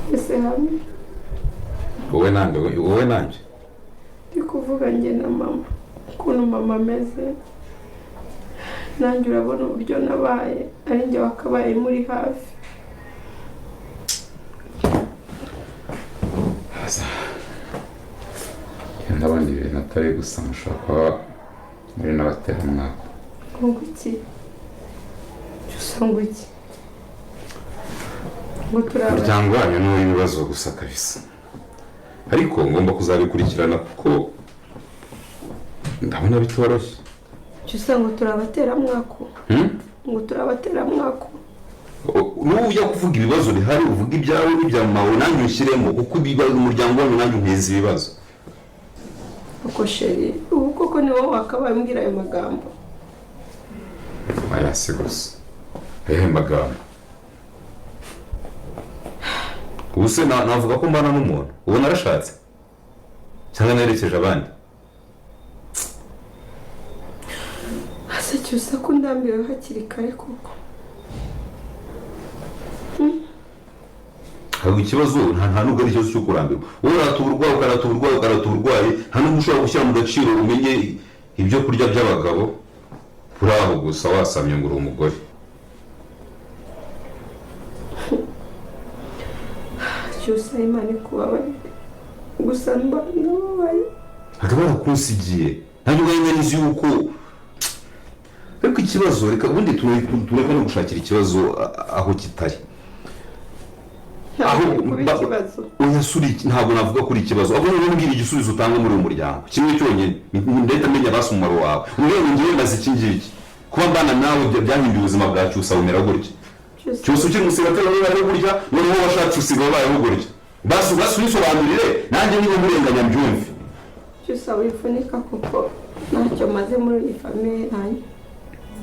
twese hamwe. wowe nanjye Ndi kuvuga njye na mama ukuntu mama ameze, nanjye urabona uburyo nabaye ari njye wakabaye muri hafi. ndabona ibintu atari gusa mushobora kuba muri n'abateramwaka. Ngo iki? Cyusa ngo iki? Ngo turaba umuryango wanyu ni uw'ibibazo gusa kabisa, ariko ngomba kuzabikurikirana kuko ndabona bitoroshye. Cyusa ngo turabateramwako. Ngo turabateramwako. N'ujya kuvuga ibibazo bihari uvuga ibyawe n'ibya mawe nanjye ushyiremo kuko ibibazo umuryango wanyu nanjye unteza ibibazo. Uko sheri, ubu koko ni wowe wakabaye mbwira ayo magambo. Ayase gusa ehe magambo ubuse navuga ko mbana n'umuntu ubu narashatse cyangwa narekeje abandi. Ase Cyusa ko ndambiwe hakiri kare koko. Ahubwo ikibazo nta nubwo ari ikibazo cyo kurambirwa. Wowe ukaraturwaye nta nubwo ushobora gushyira mu gaciro umenye ibyo kurya by'abagabo kuri aho gusa wasamye ngo uri umugore. Cyusa Imana ikubabaye gusa ndababaye. Akaba kunsigiye ntabwo nzi yuko ariko ikibazo reka ubundi tureka no gushakira ikibazo aho kitari. Uyasuri ntabwo navuga kuri ikibazo ahubwo nubwira igisubizo utanga muri uyu muryango kimwe cyonyine ndahita menya basumaro wawe urebe ngiye maze iki ngiki kuba mbana nawe byahinduye ubuzima bwa Cyusa bumera gutya. Cyusa ukiri umusigatari wabayeho gutya noneho washatse usiga wabayeho gutya basubisobanurire nanjye niba murenganya mbyumve. Cyusa wifunika kuko ntacyo maze muri iyi famiye yanyu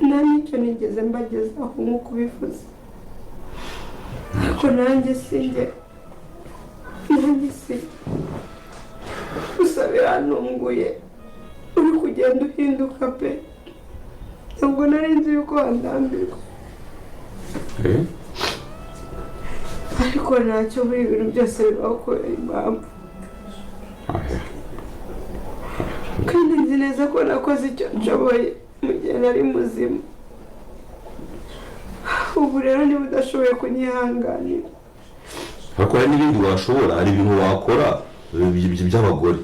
nta n'icyo nigeze mbagezaho nk'uko ubivuze. Ariko nanjye si gusa birantunguye uri kugenda uhinduka pe, ntabwo nari nzi yuko wandambirwa. Ariko ntacyo buri ibintu byose bibaho kubera impamvu, kandi nzi neza ko nakoze icyo nshoboye mu gihe nari muzima. Ubu rero niba udashoboye kunyihanganira ariko hari n'ibindi washobora, hari ibintu wakora by'abagore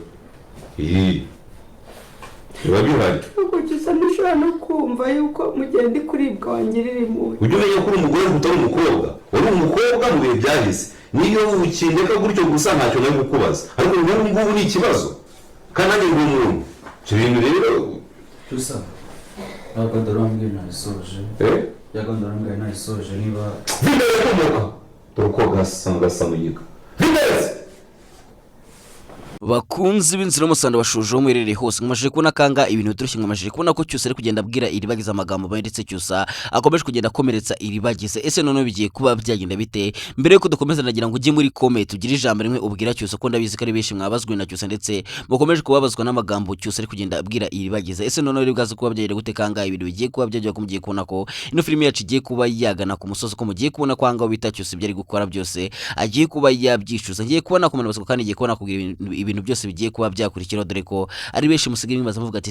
biba bihari. Ariko Cyusa ntushobora no kumva yuko mu gihe ndi kuribwa wangirira impuhwe. Ujye umenya ko uri umugore utari umukobwa, wari umukobwa mu bihe byahise. Niyo ukindeka gutyo gusa ntacyo nari kukubaza, ariko ubu ngubu ni ikibazo kandi nanjye ndi umuntu. Ibyo bintu rero Cyusa ntabwo ndorambwira nabisoje yagondorambwira nabisoje niba bimeze komoka turuko gasa muyiga bimeze bakunzi b'inzira y'umusanda bashuje wo mwerereye hose mwamaje kubona kanga ibintu turushye mwamaje kubona ko Cyusa ari kugenda abwira iribagiza amagambo ndetse Cyusa akomeje kugenda akomeretsa iribagize. Ese none bigiye kuba byagenda bite? Mbere yuko dukomeza nagira ngo ujye muri comment tugire ijambo rimwe ubwira Cyusa ko ndabizi ko ari benshi mwabazwe na Cyusa ndetse mukomeje kubabazwa n'amagambo Cyusa ari kugenda abwira iribagize. Ese none rero bwaze kuba byagenda gute kanga ibintu bigiye kuba byajya ko mugiye kubona ko ino filime yacu igiye kuba yagana ku musozo ko mugiye kubona ko anga bita Cyusa ibyo ari gukora byose agiye kuba yabyishuza. Ngiye kubona ko manabazwa kandi ngiye kubona kugira ibintu byose bigiye kuba byakurikira dore ko ari benshi musigaye bimaze muvuga ati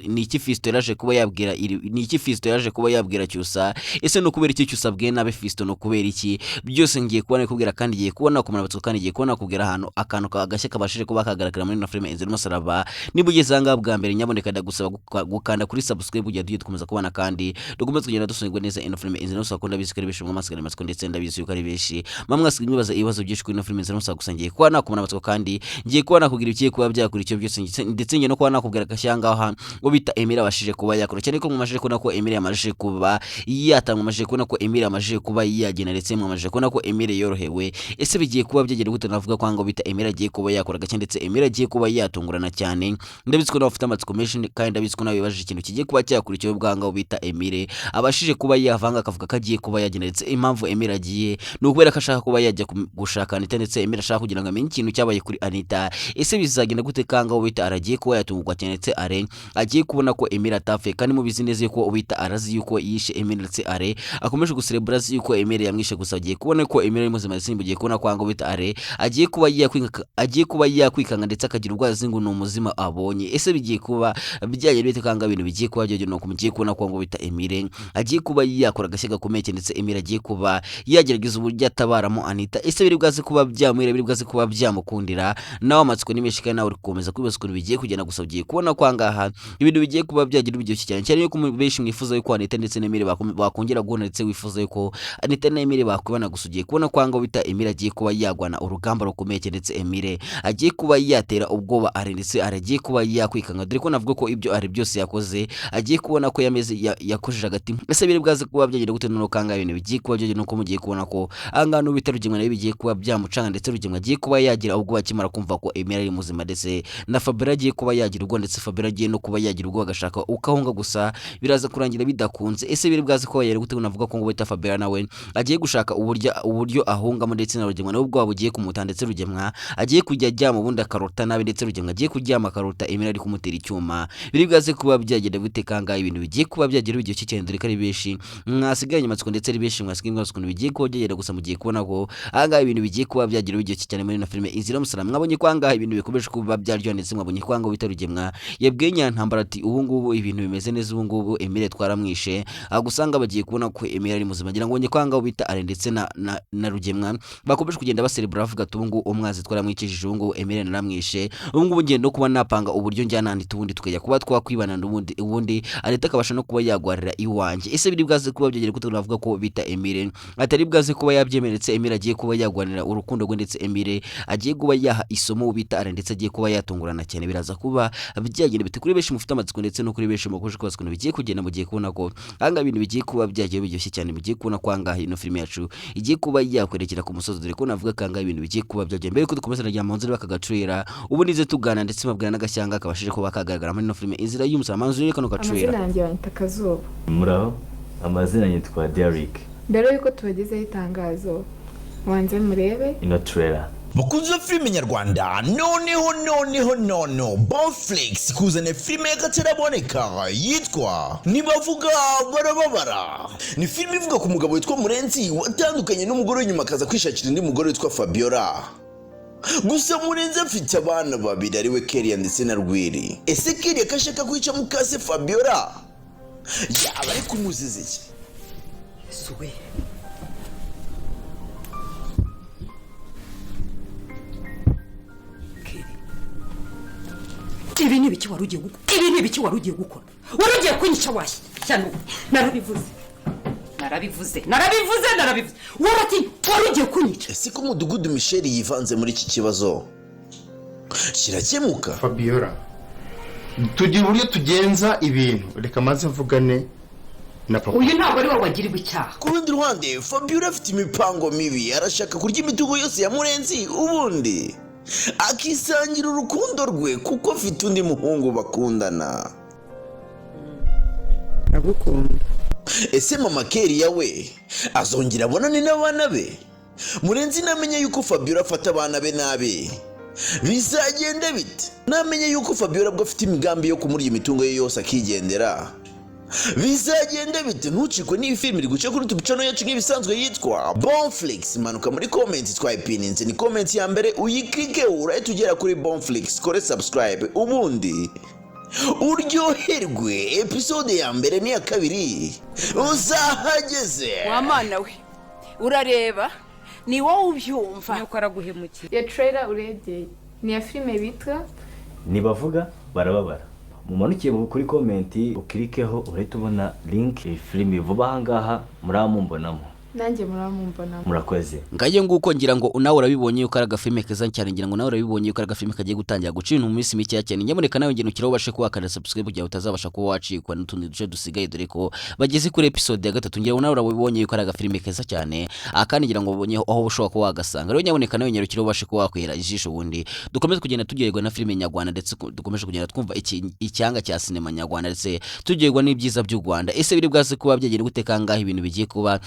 ni iki Fisto yaje kuba yabwira ni iki Fisto yaje kuba yabwira Cyusa. Ese no kubera iki Cyusa abwiye nabe Fisto no kubera iki byose ngiye kubona kubwira kandi ngiye kubona ko manabazwa kandi ngiye kubona kubwira ahantu akantu kagashye kabashije kuba kagaragara muri na filime Inzira y'umusaraba. Niba ugeze anga bwa mbere nyaboneka ndagusaba gukanda kuri subscribe kugira tujye dukomeza kubana kandi dukomeze kugenda dusonirwa neza ino filime Inzira y'umusaraba. Kunda bizi ko ari benshi mu masigara matsiko ndetse ndabizi yuko ari benshi mwamwasiga ibibazo byinshi kuri ino filime Inzira y'umusaraba. Gusa ngiye kubona ko manabazwa kandi ngiye kubona kugira ikiye kuba byakurikiye byose ndetse ngiye no kuba nakubwira gashyanga aha ngo bita Emira abashije kuba yakora cyane ko mwamajije kubona ko Emira yamajije kuba yatanga mwamajije kubona ko Emira yamajije kuba yagena ndetse mwamajije kubona ko Emira yorohewe. Ese bigiye kuba byagera gute? Navuga ko ngo bita Emira agiye kuba yakora gace ndetse Emira agiye kuba yatungurana cyane. Ndabizi ko nawe ufite amatsiko menshi kandi ndabizi ko nawe wibajije ikintu kigiye kuba cyakurikiye bwanga bita Emira abashije kuba yavanga akavuga ko agiye kuba yagena ndetse impamvu Emira agiye no kubera ko ashaka kuba yajya gushaka Anita ndetse Emira ashaka kugira ngo amenye ikintu cyabaye kuri Anita. ese bizagenda gute kanga ubita aragiye kuba yatungurwa cyane ndetse are agiye kubona ko Emile atapfuye kandi mu bizineze yuko ubita arazi yuko yishe Emile ndetse are akomeje guselebra yuko Emile yamwishe gusa agiye kubona ko Emile ari muzima yasimbugiye kubona kwanga ubita are agiye kuba yakwikanga ndetse akagira ubwazi ngo n'umuzima abonye ese bigiye kuba bijyanye bite kanga ibintu bigiye kuba byo no kumugiye kubona kwanga ubita Emile agiye kuba yakora agashyiga komeke ndetse Emile agiye kuba yagerageza uburyo atabaramo Anita ese biri bwaze kuba byamwira biri bwaze kuba byamukundira nawe amatsiko n'imeshika nawe urikomeza kwibaza ukuntu bigiye kugenda gusa ugiye kubona kwangaha ibintu bigiye kuba byagira ubiryoshye cyane cyane yuko benshi mwifuza yuko Anita ndetse na Emile bakongera guhura ndetse wifuza yuko Anita na Emile bakubana gusa ugiye kubona kwanga ubita Emile agiye kuba yagwana urugamba rukomeye ndetse Emile agiye kuba yatera ubwoba are ndetse aragiye kuba yakwikanga dore ko navuga ko ibyo ari byose yakoze agiye kubona ko yameze yakojeje agati ese biri bwaze kuba byagira gute no kanga ibintu bigiye kuba byagira no ko mugiye kubona ko anga no bita Rugema nayo bigiye kuba byamucanga ndetse Rugema agiye kuba yagira ubwo bakimara kumva ko Emile ari muzima ndetse na Fabiola agiye kuba yagira ubwo ndetse Fabiola agiye no kuba yagira ubwo agashaka ukahunga gusa biraza kurangira bidakunze ese biri bwaze ko yari gute navuga ko ngo bita Fabiola nawe agiye gushaka uburyo ahungamo ndetse na Rugema nawe ubwo bugiye kumuta ndetse Rugema agiye kujya ajya mu bundi akarota nabi ndetse Rugema agiye kuryama akarota Emile ari kumutera icyuma biri bwaze kuba byagenda bite kanga ibintu bigiye kuba byagira ibyo cyane dore kari beshi mwasigaye amatsiko ndetse ari beshi mwasigaye mwasuko bigiye kuba byagenda gusa mugiye kubona ko anga ibintu bigiye kuba byagira ibyo cyane muri na filime Inzira y'Umusaraba mwabonye kwanga ibintu bikomeje kuba byaryo ndetse mwabonye kwanga bita Rugema yebwe Nyantambara ati ubu ngubu ibintu bimeze neza ubu ngubu Emile twaramwishe agusanga bagiye kubona ko Emile ari muzima ngira ngo bonye kwanga bita are ndetse na Rugema bakomeje kugenda baselebra bavuga ati ubu ngubu umwazi twaramwikishije ubu ngubu Emile naramwishe ubu ngubu ngende no kuba napanga uburyo njyana ndi tubundi tukajya kuba twakwibana ubundi Anita akabasha no kuba yagwarira iwanje ese biri bwaze kuba byagera kuko navuga ko bita Emile atari bwaze kuba yabyemeretse Emile agiye kuba yagwanira urukundo rwe ndetse Emile agiye kuba yaha isomo bita are ndetse agiye kuba yatungurana cyane biraza kuba byagenda bite kuri beshi mufite amatsiko ndetse no kuri beshi mukoje kubaza ukuntu bigiye kugenda mugiye kubona ko anga ibintu bigiye kuba byagiye biryoshye cyane mugiye kubona kwanga ino filime yacu igiye kuba yakwerekera ku musozi dore ko navuga kanga ibintu bigiye kuba byagiye mbere ko dukomeza rya manzira bakagacurira ubu nize tugana ndetse mabwira n'agashyanga kabashije kuba kagaragara muri ino filime Inzira y'Umusaraba manzira kano gacurira amazina yanjye yita Kazuba muraho amazina yitwa Derek mbere yuko tubagezeho itangazo wanze murebe ino trailer bakunze filime nyarwanda noneho Bonflix kuzana filime y'akataraboneka yitwa Nibavuga Barababara ni filime ivuga ku mugabo witwa Murenzi watandukanye n'umugore w'inyuma akaza kwishakira undi mugore witwa Fabiola gusa Murenzi afite abana babiri ariwe Keria ndetse na Rwiri ese Keria kashaka kwica mukase Fabiola yaba ari kumuziza iki suwe ibi ni ibiki wari ugiye gukora wari ugiye kunyica wahi cyane narabivuze wari ugiye kunyica ese ko umudugudu Michel yivanze muri iki kibazo kirakemuka Fabiola tugira uburyo tugenza ibintu reka maze mvugane na papa uyu ntabwo ari wowe wagiriwe icyaha ku rundi ruhande Fabiola afite imipango mibi arashaka kurya imitungo yose ya Murenzi ubundi akisangira urukundo rwe kuko afite undi muhungu bakundana ndagukunda ese mama Keria we azongera abonane n'abana be Murenzi namenye yuko Fabiola afata abana be nabi bizagenda bite namenye yuko Fabiola bwo afite imigambi yo kumurya imitungo ye yose akigendera bizagenda bite ntucikwe n'iyi filime iri guca kuri YouTube channel yacu nk'ibisanzwe yitwa Bonflix manuka muri comment twayipininze ni comment ya mbere uyikike urahita ugera kuri Bonflix kore subscribe ubundi uryoherwe episode ya mbere n'iya kabiri uzahageze wamana we urareba ni wowe ubyumva nuko araguhemukiye iyo trailer urebye ni ya filime bitwa Nibavuga Barababara mumanukiye kuri comment ukirikeho urahita ubona link iyi filime vuba ahangaha muramumbonamo nanjye muramumbona murakoze ngaye nguko ngira ngo nawe urabibonye yuko ari agafilme keza cyane ngira ngo nawe urabibonye yuko ari agafilme kagiye gutangira guca ibintu mu minsi mike cyane nyamuneka nawe ngeno kiraho ubashe kuba kana subscribe kugira utazabasha kuba wacikwa n'utundi duce dusigaye dore ko bageze kuri episode ya 3 ngira ngo nawe urabibonye yuko ari agafilme keza cyane akandi ngira ngo ubonye aho ushobora kuba wagasanga rero nyamuneka nawe ngeno kiraho ubashe kuba wakwera ijisho bundi dukomeze kugenda tugererwa na filime nyarwanda ndetse dukomeje kugenda twumva icyanga cya sinema nyarwanda ndetse tugererwa n'ibyiza by'u Rwanda ese biri bwase kuba byagenda gutekanga ibintu bigiye kuba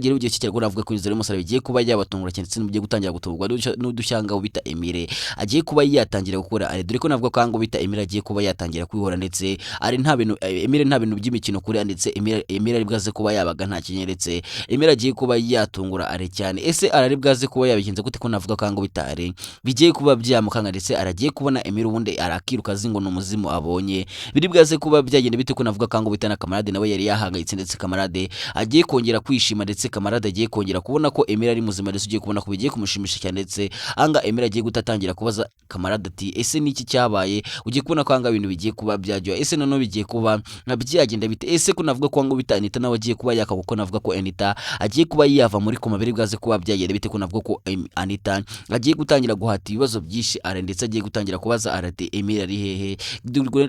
byagira ugiye cyane ko navuga ko inzira y'umusaraba bigiye kuba yabatungura cyane ndetse n'ugiye gutangira gutungwa n'udushanga bita Emile agiye kuba yatangira gukora ari dore ko navuga ko bita Emile agiye kuba yatangira kwihora ndetse ari nta bintu Emile nta bintu by'imikino kuri ndetse Emile ari bwaze kuba yabaga nta kinyeretse Emile agiye kuba yatungura ari cyane ese arari bwaze kuba yabigenze gute ko navuga ko bita ari bigiye kuba byamukanga ndetse aragiye kubona Emile ubundi arakiruka zingo n'umuzimu abonye biri bwaze kuba byagenda bite ko navuga ko bita na Kamarade nawe yari yahangayitse ndetse Kamarade agiye kongera kwishima ndetse Kamarade agiye kongera kubona ko Emile ari muzima ndetse ugiye kubona ko bigiye kumushimisha cyane ndetse Emile agiye gutatangira kubaza Kamarade ati ese niki cyabaye ugiye kubona ko ibintu bigiye kuba byajyo ese none bigiye kuba byagenda bite ese ko navuga ko bita Anita nawe agiye kuba yaka kuko navuga ko Anita agiye kuba yava muri koma biri bwaze kuba byagenda bite ko navuga ko Anita agiye gutangira guhata ibibazo byinshi are ndetse agiye gutangira kubaza arate Emile ari hehe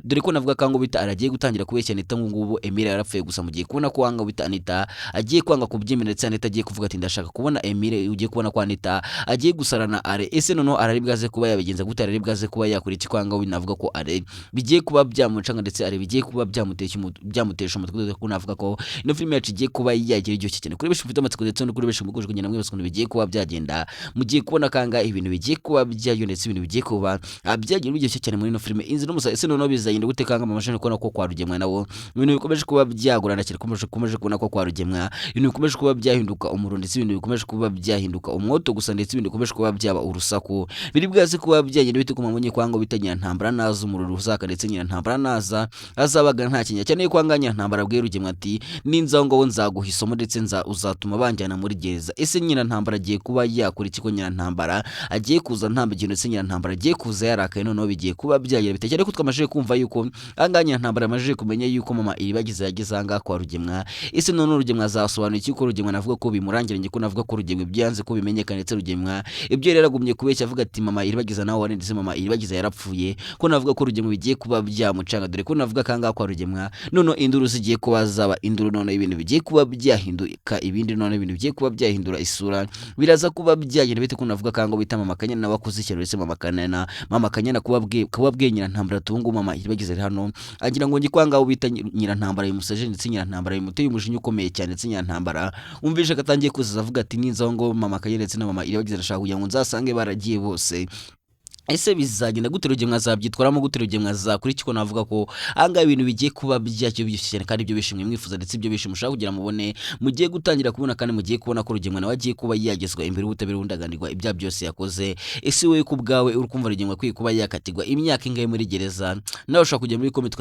dore ko navuga ko bita aragiye gutangira kubeshya Anita ngubu Emile yarapfuye gusa mugiye kubona ko bita Anita agiye kwanga kubyemera ndetse Anita agiye kuvuga ati ndashaka kubona Emile ugiye kubona ko Anita agiye gusarana are ese none arari bwaze kuba yabigenza gute arari bwaze kuba yakora iki kwanga winavuga ko are bigiye kuba byamucanga ndetse are bigiye kuba byamutesha umutwe ko navuga ko ino film yacu igiye kuba yagira iryo cyane kuri beshi mfite amatsiko ndetse no kuri beshi muguje kugenda mwibaswe bigiye kuba byagenda mugiye kubona kanga ibintu bigiye kuba byayo ndetse ibintu bigiye kuba byagira iryo cyane muri ino film inzi no musa ese none bizagenda gute kanga amashani ko nako kwa rugemwa nawo ibintu bikomeje kuba byagurana cyane komeje kubona ko kwa rugemwa ibintu bikomeje kuba byahinduka umuro ndetse ibintu bikomeje kuba byahinduka umwoto gusa ndetse ibintu bikomeje kuba byaba urusaku biri bwaze kuba byagenda bite ko mamenye kwanga bitanyira ntambara nazo umuriro uzaka ndetse nyira ntambara naza azabaga nta kinya cyane kwanganya ntambara bwe rugemwa ati ninza ngo nzaguhisomo ndetse uzatuma banjyana muri gereza ese nyira ntambara agiye kuba yakora iki ko nyira ntambara agiye kuza ntambagino ndetse nyira ntambara agiye kuza yarakaye none bigiye kuba byagira bitekere ko twamashije kumva yuko anganya ntambara amajije kumenya yuko mama iribagiza yagize anga kwa rugemwa ese none rugemwa azasobanura iki ko rugemwa navuga ko bimurangiranye ko navuga ko rugemwa byanze ko bimenyekana ndetse rugemwa ibyo rero agumye kubeshya avuga ati mama iribagiza nawe wari ndetse mama iribagiza yarapfuye ko navuga ko rugemwa bigiye kuba byamucanga dore ko navuga kanga kwa rugemwa none induru zigiye kuba zaba induru none ibintu bigiye kuba byahinduka ibindi none ibintu bigiye kuba byahindura isura biraza kuba byagenda bite ko navuga kanga bita mama Kanyana nabakoze cyane ndetse mama Kanyana kuba bwenyira ntambara tungu mama iribagiza hano agira ngo ngikwanga bita nyira ntambara yimusaje ndetse nyira ntambara yimuteye umujinya ukomeye cyane ndetse nyira ntambara umvishe katangiye kuzaza avuga ati ninza ngo mama Kanyana ndetse na mama iribagiza ndashaka kugira ngo nzasange baragiye bose ese bizagenda gute rugemwa zabyitwaramo gute rugemwa zakuri kiko navuga ko anga ibintu bigiye kuba byacyo byishye kandi ibyo bishimwe mwifuza ndetse ibyo bishimwe ushaka kugira mubone mugiye gutangira kubona kandi mugiye kubona ko rugemwa nawe agiye kuba yagezwa imbere ubutabera bundaganirwa ibya byose yakoze ese wewe ku bwawe uri kumva rugemwa kwiye kuba yakatirwa imyaka ingahe muri gereza nawe ushaka kujya muri komite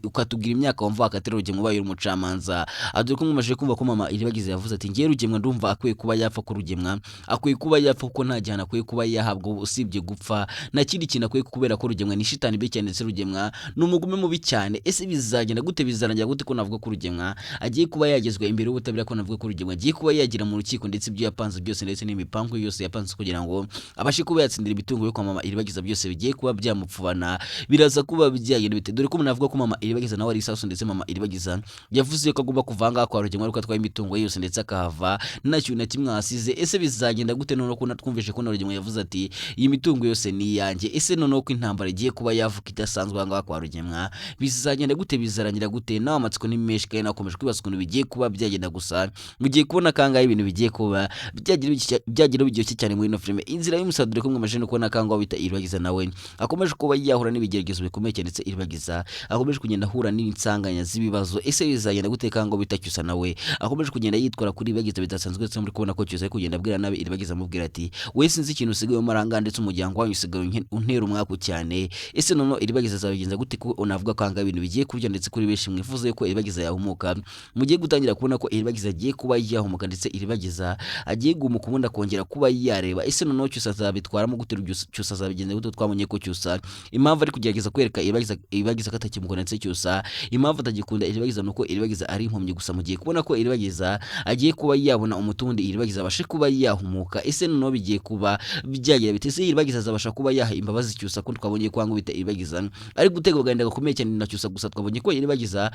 ukatubwira imyaka wumva akatira rugemwa ubaye umucamanza adore ko mwumashije kumva ko mama iribagize yavuze ati ngiye rugemwa ndumva akwiye kuba yapfa ko rugemwa akwiye kuba yapfa kuko nta gihana akwiye kuba yahabwa usibye gupfa na kindi kintu akwiye kubera ko rugemwa ni shitani be cyane ndetse rugemwa n'umugume mubi cyane ese bizagenda gute bizarangira gute ko navuga ko rugemwa agiye kuba yagezwa imbere y'ubutabera ko navuga ko rugemwa agiye kuba yagira mu rukiko ndetse ibyo yapanze byose ndetse n'imipango yose yapanze kugira ngo abashe kuba yatsindira ibitungo yo kwa mama iribagiza byose bigiye kuba byamupfubana biraza kuba byagenda bite dore ko navuga ko mama iribagiza nawe ari isasu ndetse mama iribagiza yavuze ko agomba kuvanga kwa rugemwa ariko atwaye imitungo yose ndetse akahava nta kintu na kimwe hasize ese bizagenda gute none ko natwumvishe ko rugemwa yavuze ati iyi mitungo yose ni yanjye ese none ko intambara igiye kuba yavuka idasanzwe anga kwa rugemwa bizagenda gute bizarangira gute nawe amatsiko ni menshi kandi nakomeje kwibaza ukuntu bigiye kuba byagenda gusa mugiye kubona kanga ibintu bigiye kuba byagira biryoshye cyane muri ino filime inzira y'umusadure ko mwamaje no kubona kanga bita iribagiza nawe akomeje kuba yahura n'ibigeragezo bikomeye cyane ndetse iribagiza akomeje kugenda ahura n'insanganya z'ibibazo ese bizagenda gute kanga bita cyusa nawe akomeje kugenda yitwara kuri iribagiza bidasanzwe ndetse muri kubona ko cyusa ari kugenda abwira nabi iribagiza amubwira ati we sinzi ikintu usigaye maranga ndetse umuryango wanyu usigaye untera umwaku cyane ese none iribagiza zabigenza gute ko unavuga kanga ibintu bigiye kurya ndetse kuri beshi mwifuza ko iribagiza yahumuka mugiye gutangira kubona ko iribagiza agiye kuba yahumuka ndetse iribagiza agiye gumuka ubundi akongera kuba yareba ese none cyusa zabitwaramo gute cyusa zabigenza gute twamenye ko cyusa impamvu ari kugerageza kwereka iribagiza katakimukona ndetse cyusa impamvu atagikunda iribagiza nuko iribagiza ari impumyi gusa mugiye kubona ko iribagiza agiye kuba yabona umutundi iribagiza abashe kuba yahumuka ese none bigiye kuba byagira bitese iribagiza iribagiza azabasha kuba yaha imbabazi cyusa kuko twabonye ko bita iribagiza ari gutega agahinda gakomeye cyane na cyusa gusa twabonye ko iribagiza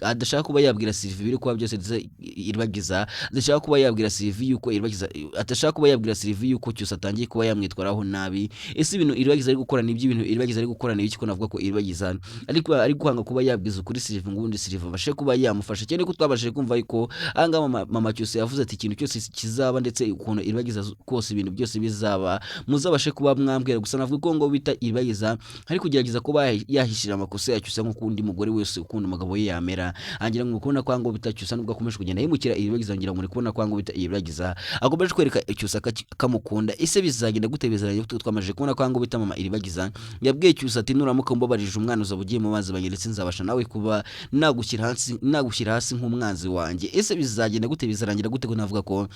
adashaka kuba yabwira Sylvie biri kuba byose iribagiza adashaka kuba yabwira Sylvie yuko iribagiza atashaka kuba yabwira Sylvie yuko cyusa atangiye kuba yamwitwaraho nabi. Ese ibintu iribagiza ari gukora ni ibintu iribagiza ari gukora ni iki ko navuga ko iribagiza ariko ari guhanga kuba yabwiza ukuri Sylvie ngubundi Sylvie bashe kuba yamufasha cyane ko twabashije kumva yuko anga mama cyose yavuze ati ikintu cyose kizaba ndetse ukuntu iribagiza kose ibintu byose bizaba muzabashe kuba mwambwira gusa navuga ko ngo bita iribagiza ari kugerageza kuba yahishira amakosa yacyusa nko kundi mugore wese ukunda umugabo ye yamera angira ngo kubona kwango bita cyusa nubwo akomeje kugenda yimukira iribagiza ngira ngo kubona kwango bita iribagiza akomeje kwereka cyusa kamukunda. Ese bizagenda gutebezeranye twamaje kubona kwango bita mama iribagiza yabwiye cyusa ati nuramuka mbabarije umwana uzabugiye mu mazi banyeretse nzabasha nawe kuba nagushyira hasi nk'umwanzi wanjye. Ese bizagenda gutebezeranye gute ko navuga ko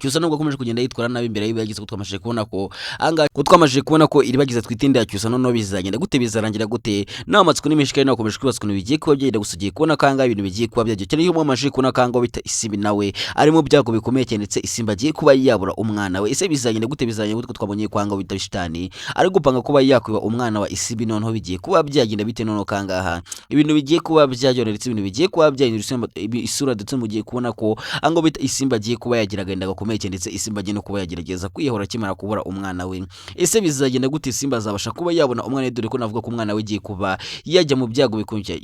cyusa nubwo akomeje kugenda yitwara nabi imbere y'iribagiza ko twamaje kubona ko iribagiza twitindira cyusa none bizagenda gute bizarangira gute n'amatsiko n'imishikari nakomeje kwibaswa bigiye kuba byenda gusugiye kubona kanga ibintu bigiye kuba byagiye cyane iyo mwamaje kubona kanga bita Isimbi nawe ari mu byago bikomeye cyane ndetse Isimbi agiye kuba yabura umwana we. Ese bizagenda gute ko twabonye kwanga bita Shitani ari gupanga kuba yakwiba umwana wa Isimbi noneho bigiye kuba byagenda bite noneho kangaha ibintu bigiye kuba byagenda ndetse ibintu bigiye kuba byahindura isura ndetse mugiye kubona ko ango bita Isimbi agiye kuba yagira agenda gakomeye cyane ndetse Isimbi agiye no kuba yagerageza kwihora kimara kubura umwana we. Ese bizagenda gute Isimbi azabasha kuba yabona umwana dore ko navuga ko umwana we giye kuba yajya mu byago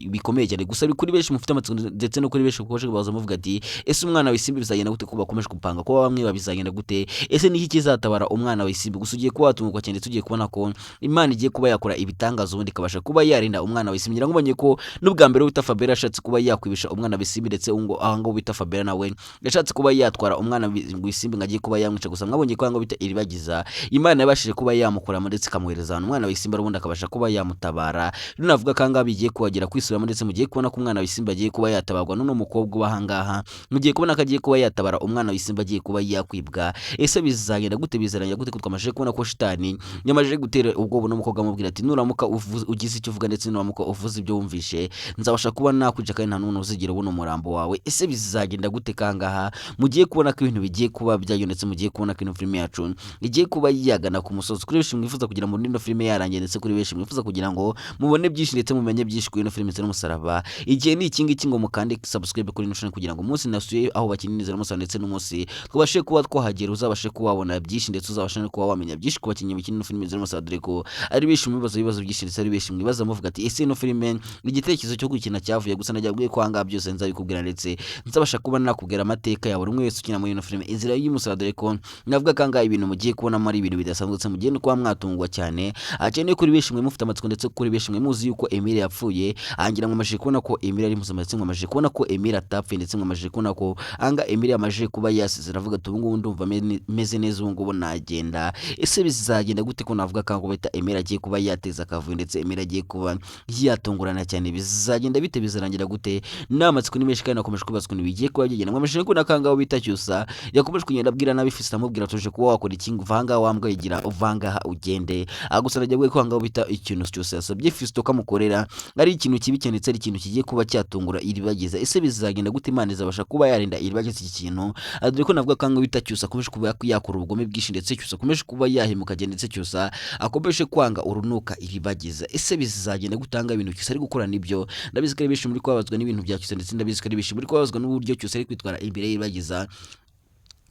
bikomeye cyane gusa kuri benshi mufite amatsiko ndetse no kuri benshi kuko baza muvuga ati ese umwana wa Isimbi bizagenda gute kuba bakomeje gupanga kuba bamwe babizagenda gute ese niki kizatabara umwana wa Isimbi gusa ugiye kuba watunguka cyane tugiye kubona ko Imana igiye kuba yakora ibitangazo ubundi kabasha kuba yarinda umwana wa Isimbi. Ngira ngo mbonye ko n'ubwa mbere wita Fabera ashatse kuba yakwibisha umwana wa Isimbi ndetse ahango wita Fabera nawe yashatse kuba yatwara umwana wa Isimbi ngagiye kuba yamwica gusa mwabonye ko ngo bita iribagiza Imana yabashije kuba yamukura ndetse kamwereza umwana wa Isimbi rubundi akabasha kuba yamutabara. Navuga kanga bigiye kubagira kwisubira ndetse mugiye kubona ko umwana wa Isimbi agiye kuba yatabarwa none umukobwa ubahangaha mugiye kubona ko agiye kuba yatabara umwana wa Isimbi agiye kuba yakwibwa. Ese bizagenda gute bizaranya gute ko twamaje kubona ko Shitani yamaje gutera ubwo buno umukobwa amubwira ati nuramuka ugize icyo uvuga ndetse nuramuka uvuze ibyo wumvishe nzabasha kuba nakwica kandi nta n'umuntu uzigira ubona umurambo wawe. Ese bizagenda gute kangaha mugiye kubona ko ibintu bigiye kuba byayonetse mugiye kubona ko ino filime yacu igiye kuba yagana ku musozi kuri benshi mwifuza kugira ngo ino filime yarangiye ndetse kuri benshi mwifuza kugira ngo mubone byinshi ndetse mumenye byinshi kuri ino filime ndetse n'umusaraba igihe ni iki ngiki ngo mukande subscribe kuri ino channel kugira ngo umunsi nasuye aho bakininiza n'umusaraba ndetse n'umunsi twabashe kuba twahagera uzabashe kuba wabona byinshi ndetse uzabashe no kuba wamenya byinshi ku bakinnyi bakina ino filime ndetse n'umusaraba dore ko ari benshi mu bibazo byinshi ndetse ari benshi mwibaza muvuga ati ese ino filime igitekerezo cyo gukina cyavuye gusa najya bwiye kwanga byose nzabikubwira ndetse nzabasha kuba nakubwira amateka ya buri umwe wese ukina muri ino filime inzira y'umusaraba dore ko navuga kanga ibintu mugiye kubona muri ibintu bidasanzwe ndetse mugiye no kuba mwatungwa cyane cyane kuri benshi mwe mufite amatsiko ndetse kuri benshi mwe muzi yuko Emile yapfuye angira ngo amaje kubona ko Emile ari muzima ndetse amaje kubona ko Emile atapfuye ndetse amaje kubona ko anga Emile amaje kuba yasize ravuga ati ubu ngubu ndumva meze neza ubu ngubu nagenda. Ese bizagenda gute ko navuga kango bita Emile agiye kuba yateza akavuyo ndetse Emile agiye kuba yatungurana cyane bizagenda bite bizarangira gute n'amatsiko ni menshi kandi nakomeje kubazwa bigiye kuba byigenda ngo amaje kubona kangaho bita cyusa yakomeje kugenda abwira nabifisa amubwira tuje kuba wakora ikinga uvanga wambwa yigira uvanga ugende agusana ajya gwe kwanga bita ikintu cyose yasabye Fisto kamukorera ari ikintu kibi cyane ndetse ari ikintu kigiye kuba cyatungura iribagiza. Ese bizagenda gute Imana izabasha kuba yarinda iribagiza iki kintu dore ko navuga kanga bita cyusa akomeje kuba yakora ubugome bwinshi ndetse cyusa akomeje kuba yahemuka ndetse cyusa akomeje kwanga urunuka iribagiza. Ese bizagenda gutanga ibintu cyusa ari gukora nibyo ndabizi ko ari benshi muri kwabazwa n'ibintu bya cyusa ndetse ndabizi ko ari benshi muri kwabazwa n'uburyo cyusa ari kwitwara imbere y'iribagiza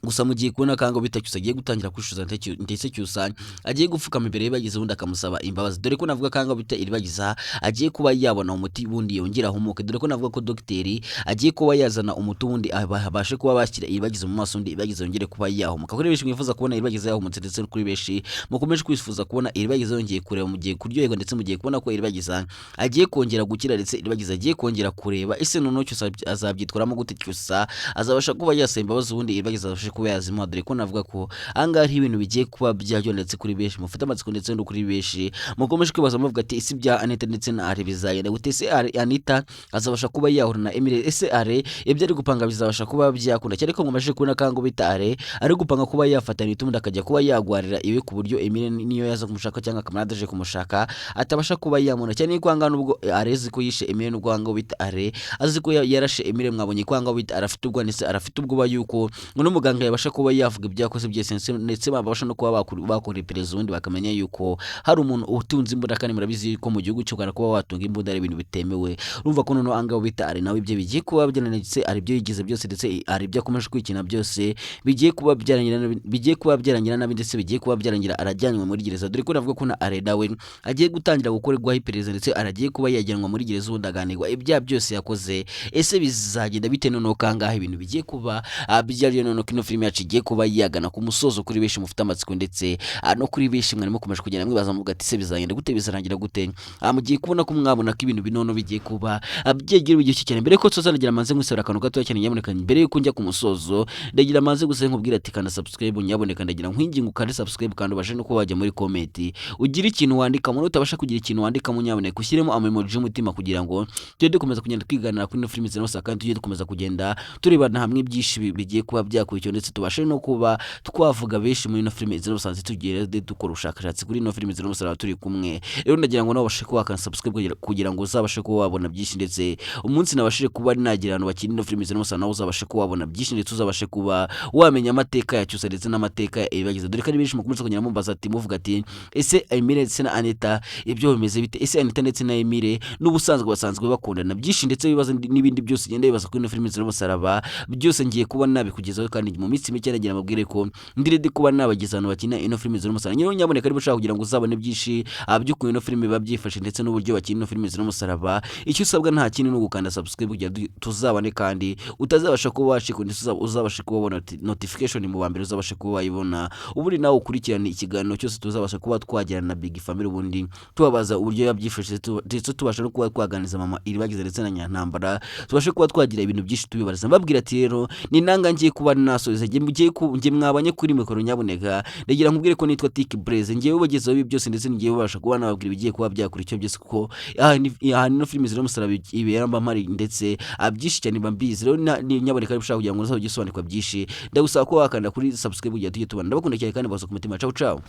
gusa mugiye kubona kango bita cyusa agiye gutangira kwishuza ndetse cyusa agiye gupfukama imbere y'iribagiza undi akamusaba imbabazi dore ko navuga kango bita iribagiza agiye kuba yabona umuti bundi yongera humuke dore ko navuga ko dogiteri agiye kuba yazana umuti bundi abashe kuba bashyira iribagiza mu maso undi iribagiza yongere kuba yahumuka. Kuri benshi mwifuza kubona iribagiza yahumutse ndetse kuri benshi mukomeje kwifuza kubona iribagiza yongeye kureba mugiye kuryoherwa ndetse mugiye kubona ko iribagiza agiye kongera gukira ndetse iribagiza agiye kongera kureba. Ese noneho cyusa azabyitwaramo gute cyusa azabasha kuba yasemba imbabazi ubundi iribagiza kuba yazima dore ko navuga ko angahe ibintu bigiye kuba byajyondetse kuri benshi mufite amatsiko ndetse no kuri benshi mukomeje kwibaza muvuga ati isi bya Anita ndetse na Are bizagenda gute se Anita azabasha kuba yahura na Emile ese Are ibyo ari gupanga bizabasha kuba byakunda cyane ko ngomaje kubona kango bita Are ari gupanga kuba yafatana itumundi akajya kuba yagwarira iwe ku buryo Emile niyo yaza kumushaka cyangwa kamarade aje kumushaka atabasha kuba yamuna cyane kwanga nubwo Are ziko yishe Emile n'ugwango bita Are aziko yarashe Emile mwabonye kwanga bita arafite ubwo nise arafite ubwo yuko n'umuganga ngo yabasha kuba yavuga ibyakoze byose ndetse babasha no kuba bakora iperereza ubundi bakamenya yuko hari umuntu utunze imbunda kandi murabizi ko mu gihugu cy'u Rwanda kuba watunga imbunda ari ibintu bitemewe. Urumva ko noneho angabo bita ari nawe ibyo bigiye kuba byananitse ari byo yigize byose ndetse ari byo akomeje kwikina byose bigiye kuba byarangira nabi ndetse bigiye kuba byarangira arajyanwa muri gereza, dore ko navuga ko na Are nawe agiye gutangira gukorerwaho iperereza ndetse aragiye kuba yajyanwa muri gereza ubundi aganirwa ibyaha byose yakoze. Ese bizagenda bite noneho kangahe ibintu bigiye kuba byariyo noneho kino filime yacu igiye kuba yagana ku musozo kuri benshi mufite amatsiko ndetse no kuri benshi mwarimo kumeje kugenda mwibaza muvuga ati se bizagenda gute bizarangira gute. Mugiye kubona ko mwabona ko ibintu binono bigiye kuba byegera igihe cyane. Mbere ko tuzanagira manze ngusabira akantu gato cyane nyaboneka mbere yuko njya ku musozo ndagira manze gusa nkubwira ati kana subscribe nyaboneka ndagira nkwinginga ukande subscribe kandi ubashe no kuba wajya muri comment ugira ikintu wandika mu utabasha kugira ikintu wandika mu nyaboneka ushyiremo emoji y'umutima kugira ngo tujye dukomeza kugenda twiganira kuri no filime zino kandi tujye dukomeza kugenda turebana hamwe byinshi bigiye kuba byakurikiye ndetse tubashe no kuba twavuga benshi muri no filime zino sanze tugire dukora ubushakashatsi kuri no filime zino turi kumwe. Rero ndagira ngo nabashe kuba kana subscribe kugira ngo uzabashe kuba wabona byinshi ndetse umunsi nabashije kuba nagira abantu bakiri no filime zino nawe uzabashe kuba wabona byinshi ndetse uzabashe kuba wamenya amateka yacu ndetse n'amateka yabibagize, dore ko ari benshi mukomeza kugenda mumbaza ati muvuga ati ese Emile ndetse na Anita ibyo bimeze bite, ese Anita ndetse na Emile n'ubusanzwe basanzwe bakundana byinshi ndetse bibaza n'ibindi byose genda bibaza kuri no filime zino musaraba byose ngiye kuba nabikugezaho kandi mu minsi mike nagira amabwire ko ndirede kuba nabagiza abantu bakina ino filime zino musaraba nyine nyaboneka ari bushaka kugira ngo uzabone byinshi by'ukuntu ino filime babyifashe ndetse n'uburyo bakina ino filime zino musaraba. Icyo usabwa nta kintu no gukanda subscribe kugira tuzabane kandi utazabasha kuba washika ndetse uzabasha kuba wabona notification mu bambere uzabasha kuba wayibona ubundi nawe ukurikirana ikiganiro cyose tuzabasha kuba twagirana na Big Family ubundi tubabaza uburyo yabyifashe ndetse tubasha no kuba twaganiza mama iribagize ndetse na Nyantambara tubashe kuba twagira ibintu byinshi tubibariza mbabwira ati rero ni nanga ngiye kuba nasoza ngiye mwabanye kuri mikoro nyaboneka ndagira nkubwire ko nitwa Tiki Blaze ngiye ubagezaho ibi byose ndetse ngiye ubasha kuba nababwira bigiye kuba byakurikiye byose kuko aha no filime zino musaraba ibera mbamari ndetse byinshi cyane bambizi. Rero nyaboneka ari bushaka kugira ngo uzagisobanukwa byinshi ndagusaba ko wakanda kuri subscribe kugira tujye tubana ndabakunda cyane kandi bazo ku mutima. Ciao ciao.